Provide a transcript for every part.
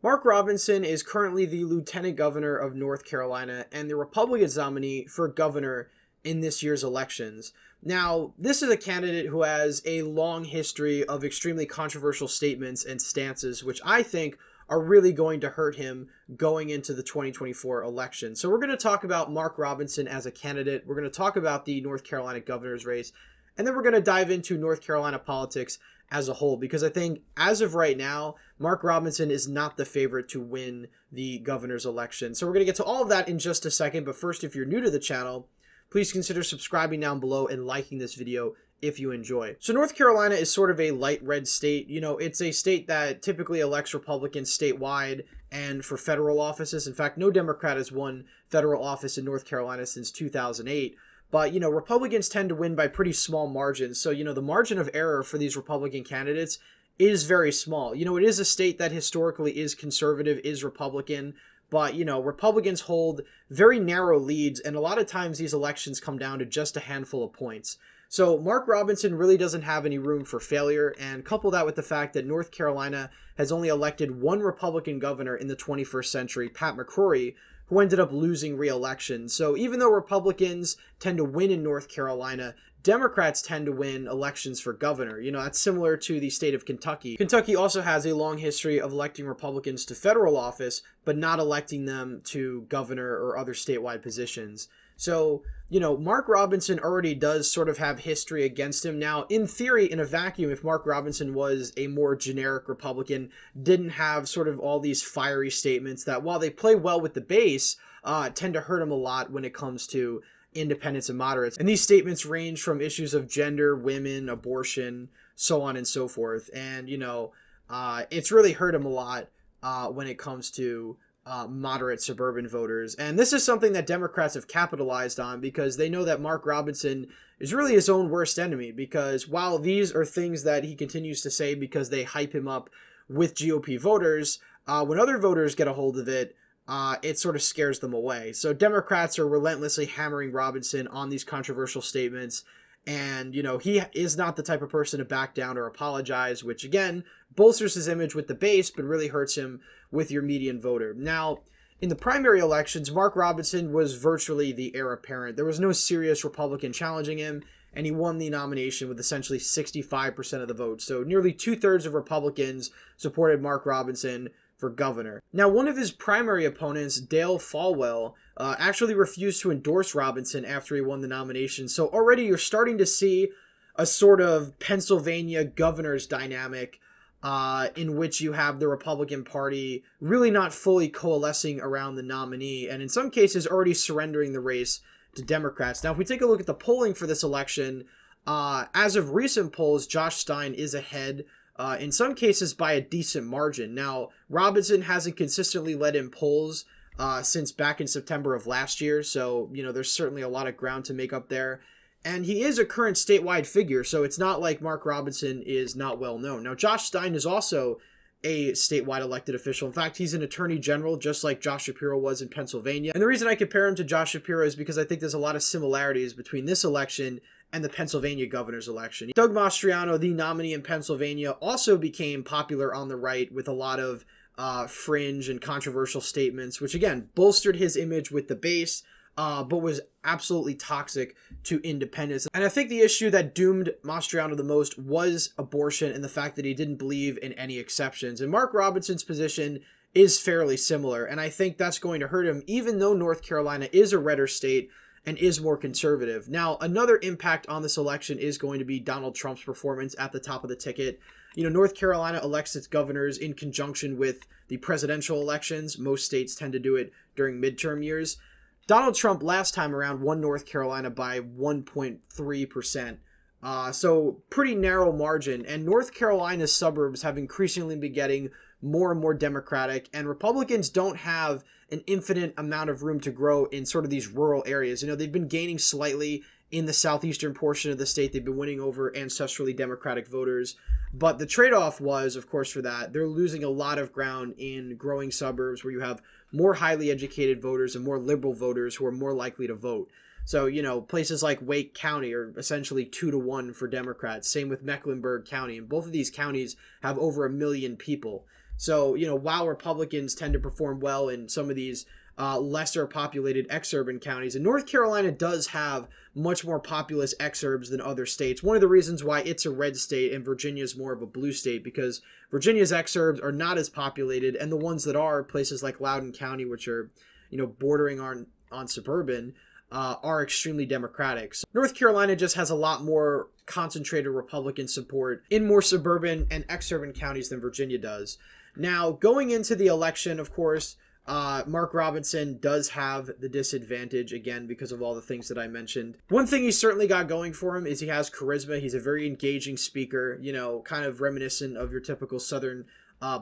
Mark Robinson is currently the lieutenant governor of North Carolina and the Republicans' nominee for governor in this year's elections. Now, this is a candidate who has a long history of extremely controversial statements and stances, which I think are really going to hurt him going into the 2024 election. So we're going to talk about Mark Robinson as a candidate. We're going to talk about the North Carolina governor's race, and then we're going to dive into North Carolina politics as a whole, because I think as of right now, Mark Robinson is not the favorite to win the governor's election. So we're going to get to all of that in just a second. But first, if you're new to the channel, please consider subscribing down below and liking this video if you enjoy. So North Carolina is sort of a light red state. You know, it's a state that typically elects Republicans statewide and for federal offices. In fact, no Democrat has won federal office in North Carolina since 2008. But, you know, Republicans tend to win by pretty small margins. So, you know, the margin of error for these Republican candidates is very small. You know, it is a state that historically is conservative, is Republican. But, you know, Republicans hold very narrow leads. And a lot of times these elections come down to just a handful of points. So Mark Robinson really doesn't have any room for failure. And couple that with the fact that North Carolina has only elected one Republican governor in the 21st century, Pat McCrory, who ended up losing re-election. So even though Republicans tend to win in North Carolina, Democrats tend to win elections for governor. You know, that's similar to the state of Kentucky. Kentucky also has a long history of electing Republicans to federal office, but not electing them to governor or other statewide positions. So, you know, Mark Robinson already does sort of have history against him. Now, in theory, in a vacuum, if Mark Robinson was a more generic Republican, didn't have sort of all these fiery statements that, while they play well with the base, tend to hurt him a lot when it comes to independents and moderates. And these statements range from issues of gender, women, abortion, so on and so forth. And, you know, it's really hurt him a lot when it comes to moderate suburban voters. And this is something that Democrats have capitalized on because they know that Mark Robinson is really his own worst enemy, because while these are things that he continues to say because they hype him up with GOP voters, when other voters get a hold of it, it sort of scares them away. So Democrats are relentlessly hammering Robinson on these controversial statements. And, you know, he is not the type of person to back down or apologize, which, again, bolsters his image with the base, but really hurts him with your median voter. Now, in the primary elections, Mark Robinson was virtually the heir apparent. There was no serious Republican challenging him, and he won the nomination with essentially 65% of the vote. So nearly 2/3 of Republicans supported Mark Robinson for governor. Now, one of his primary opponents, Dale Folwell, actually refused to endorse Robinson after he won the nomination. So already you're starting to see a sort of Pennsylvania governor's dynamic in which you have the Republican Party really not fully coalescing around the nominee, and in some cases already surrendering the race to Democrats. Now, if we take a look at the polling for this election, as of recent polls, Josh Stein is ahead, in some cases by a decent margin. Now, Robinson hasn't consistently led in polls since back in September of last year, so, you know, there's certainly a lot of ground to make up there. And he is a current statewide figure, so it's not like Mark Robinson is not well known. Now, Josh Stein is also a statewide elected official. In fact, he's an attorney general, just like Josh Shapiro was in Pennsylvania. And the reason I compare him to Josh Shapiro is because I think there's a lot of similarities between this election and the Pennsylvania governor's election. Doug Mastriano, the nominee in Pennsylvania, also became popular on the right with a lot of fringe and controversial statements, which again bolstered his image with the base, but was absolutely toxic to independents. And I think the issue that doomed Mastriano the most was abortion and the fact that he didn't believe in any exceptions. And Mark Robinson's position is fairly similar, and I think that's going to hurt him, even though North Carolina is a redder state and is more conservative. Now, another impact on this election is going to be Donald Trump's performance at the top of the ticket. You know, North Carolina elects its governors in conjunction with the presidential elections. Most states tend to do it during midterm years. Donald Trump last time around won North Carolina by 1.3%. So pretty narrow margin. And North Carolina's suburbs have increasingly been getting more and more Democratic, and Republicans don't have an infinite amount of room to grow in sort of these rural areas. You know, they've been gaining slightly in the southeastern portion of the state. They've been winning over ancestrally Democratic voters. But the trade-off was, of course, for that, they're losing a lot of ground in growing suburbs where you have more highly educated voters and more liberal voters who are more likely to vote. So, you know, places like Wake County are essentially 2-to-1 for Democrats. Same with Mecklenburg County. And both of these counties have over 1 million people. So, while Republicans tend to perform well in some of these lesser populated exurban counties, and North Carolina does have much more populous exurbs than other states. One of the reasons why it's a red state and Virginia is more of a blue state, because Virginia's exurbs are not as populated, and the ones that are, places like Loudoun County, which are, bordering on suburban, are extremely Democratic. So North Carolina just has a lot more concentrated Republican support in more suburban and exurban counties than Virginia does. Now, going into the election, of course, Mark Robinson does have the disadvantage, again, because of all the things that I mentioned. One thing he's certainly got going for him is he has charisma. He's a very engaging speaker, kind of reminiscent of your typical Southern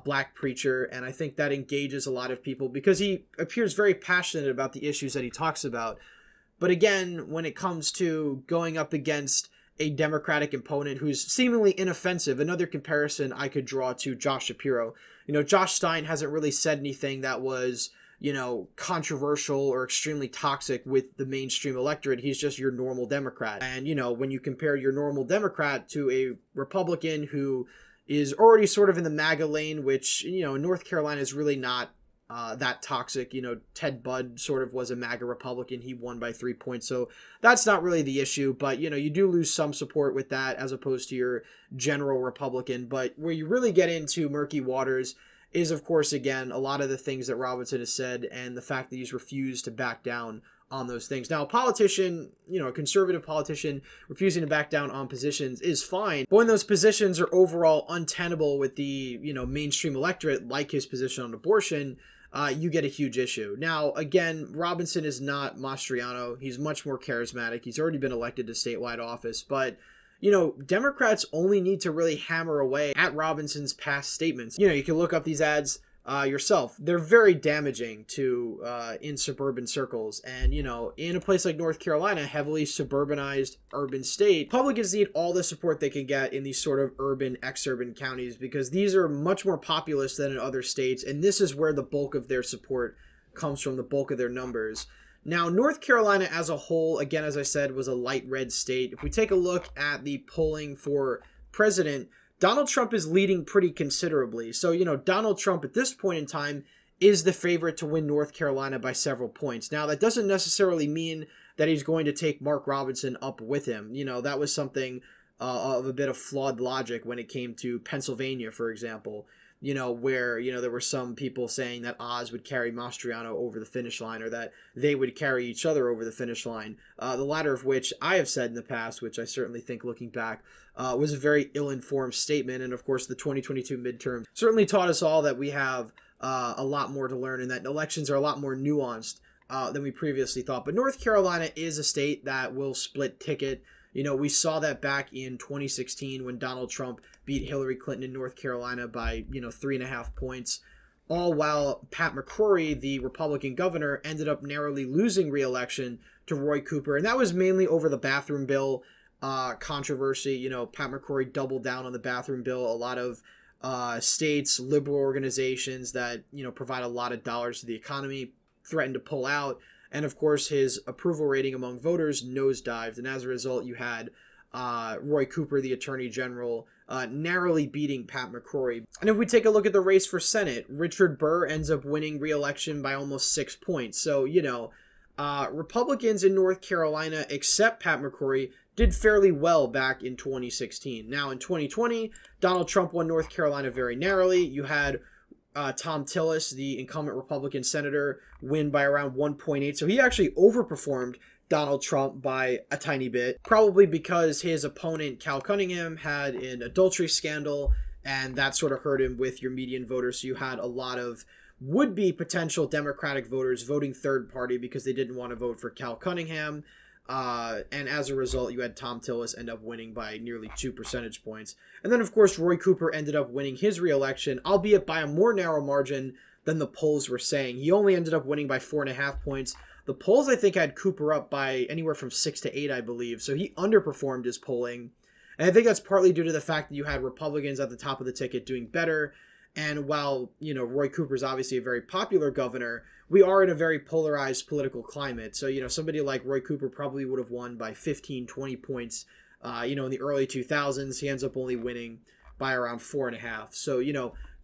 black preacher, and I think that engages a lot of people because he appears very passionate about the issues that he talks about. But again, when it comes to going up against a Democratic opponent who's seemingly inoffensive, another comparison I could draw to Josh Shapiro. Josh Stein hasn't really said anything that was, controversial or extremely toxic with the mainstream electorate. He's just your normal Democrat. And, when you compare your normal Democrat to a Republican who is already sort of in the MAGA lane, which, North Carolina is really not that toxic. Ted Budd sort of was a MAGA Republican. He won by 3 points. So that's not really the issue. But, you do lose some support with that as opposed to your general Republican. But where you really get into murky waters is, of course, again, a lot of the things that Robinson has said and the fact that he's refused to back down on those things. Now, a politician, a conservative politician refusing to back down on positions is fine. But when those positions are overall untenable with the, mainstream electorate, like his position on abortion, you get a huge issue. Now, again, Robinson is not Mastriano. He's much more charismatic. He's already been elected to statewide office. But, Democrats only need to really hammer away at Robinson's past statements. You can look up these ads yourself. They're very damaging to in suburban circles. And, in a place like North Carolina, heavily suburbanized urban state, Republicans need all the support they can get in these sort of urban, exurban counties because these are much more populous than in other states. And this is where the bulk of their support comes from, the bulk of their numbers. Now, North Carolina as a whole, again, as I said, was a light red state. If we take a look at the polling for president, Donald Trump is leading pretty considerably. So, Donald Trump at this point in time is the favorite to win North Carolina by several points. Now, that doesn't necessarily mean that he's going to take Mark Robinson up with him. That was something of a bit of flawed logic when it came to Pennsylvania, for example, where, there were some people saying that Oz would carry Mastriano over the finish line or that they would carry each other over the finish line. The latter of which I have said in the past, which I certainly think looking back, was a very ill-informed statement. And of course, the 2022 midterm certainly taught us all that we have a lot more to learn and that elections are a lot more nuanced than we previously thought. But North Carolina is a state that will split ticket. We saw that back in 2016 when Donald Trump beat Hillary Clinton in North Carolina by, 3.5 points, all while Pat McCrory, the Republican governor, ended up narrowly losing re-election to Roy Cooper. And that was mainly over the bathroom bill controversy. Pat McCrory doubled down on the bathroom bill. A lot of states, liberal organizations that, provide a lot of dollars to the economy threatened to pull out. And of course, his approval rating among voters nosedived. And as a result, you had Roy Cooper, the Attorney General, narrowly beating Pat McCrory. And if we take a look at the race for Senate, Richard Burr ends up winning re-election by almost 6 points. So, Republicans in North Carolina, except Pat McCrory, did fairly well back in 2016. Now, in 2020, Donald Trump won North Carolina very narrowly. You had Tom Tillis, the incumbent Republican senator, win by around 1.8. So he actually overperformed Donald Trump by a tiny bit, probably because his opponent, Cal Cunningham, had an adultery scandal, and that sort of hurt him with your median voters. So you had a lot of would-be potential Democratic voters voting third party because they didn't want to vote for Cal Cunningham. And as a result, you had Tom Tillis end up winning by nearly 2 percentage points. And then, of course, Roy Cooper ended up winning his re-election, albeit by a more narrow margin than the polls were saying. He only ended up winning by 4.5 points. The polls, I think, had Cooper up by anywhere from 6 to 8, I believe. So he underperformed his polling. And I think that's partly due to the fact that you had Republicans at the top of the ticket doing better. And while, Roy Cooper's obviously a very popular governor, we are in a very polarized political climate. So, somebody like Roy Cooper probably would have won by 15, 20 points. In the early 2000s, he ends up only winning by around 4.5. So,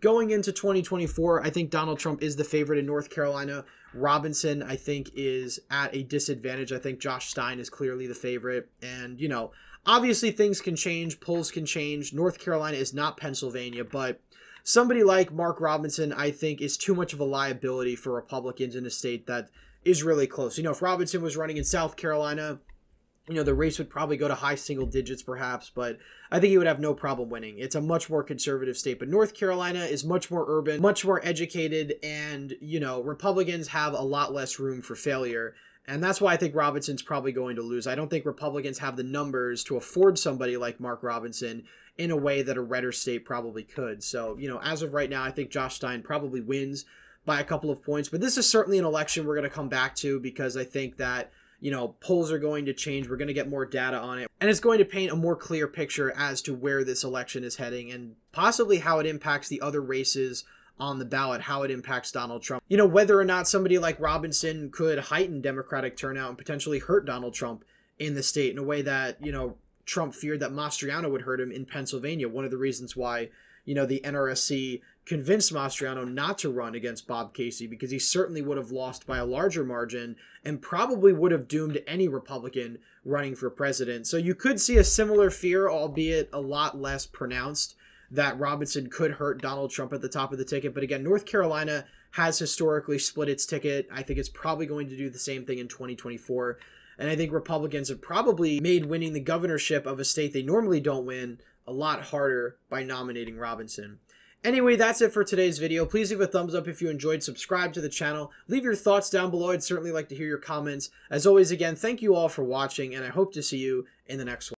going into 2024, I think Donald Trump is the favorite in North Carolina. Robinson, I think, is at a disadvantage. I think Josh Stein is clearly the favorite. And, you know, obviously things can change. Polls can change. North Carolina is not Pennsylvania, but somebody like Mark Robinson, I think, is too much of a liability for Republicans in a state that is really close. You know, if Robinson was running in South Carolina, you know, the race would probably go to high single digits perhaps, but I think he would have no problem winning. It's a much more conservative state, but North Carolina is much more urban, much more educated, and, you know, Republicans have a lot less room for failure. And that's why I think Robinson's probably going to lose. I don't think Republicans have the numbers to afford somebody like Mark Robinson in a way that a redder state probably could. So, you know, as of right now, I think Josh Stein probably wins by a couple of points. But this is certainly an election we're going to come back to because I think that, you know, polls are going to change. We're going to get more data on it. And it's going to paint a more clear picture as to where this election is heading and possibly how it impacts the other races on the ballot, how it impacts Donald Trump. You know, whether or not somebody like Robinson could heighten Democratic turnout and potentially hurt Donald Trump in the state in a way that, you know, Trump feared that Mastriano would hurt him in Pennsylvania. One of the reasons why, you know, the NRSC convinced Mastriano not to run against Bob Casey, because he certainly would have lost by a larger margin and probably would have doomed any Republican running for president. So you could see a similar fear, albeit a lot less pronounced, that Robinson could hurt Donald Trump at the top of the ticket. But again, North Carolina has historically split its ticket. I think it's probably going to do the same thing in 2024. And I think Republicans have probably made winning the governorship of a state they normally don't win a lot harder by nominating Robinson. Anyway, that's it for today's video. Please leave a thumbs up if you enjoyed, subscribe to the channel, leave your thoughts down below. I'd certainly like to hear your comments. As always, again, thank you all for watching, and I hope to see you in the next one.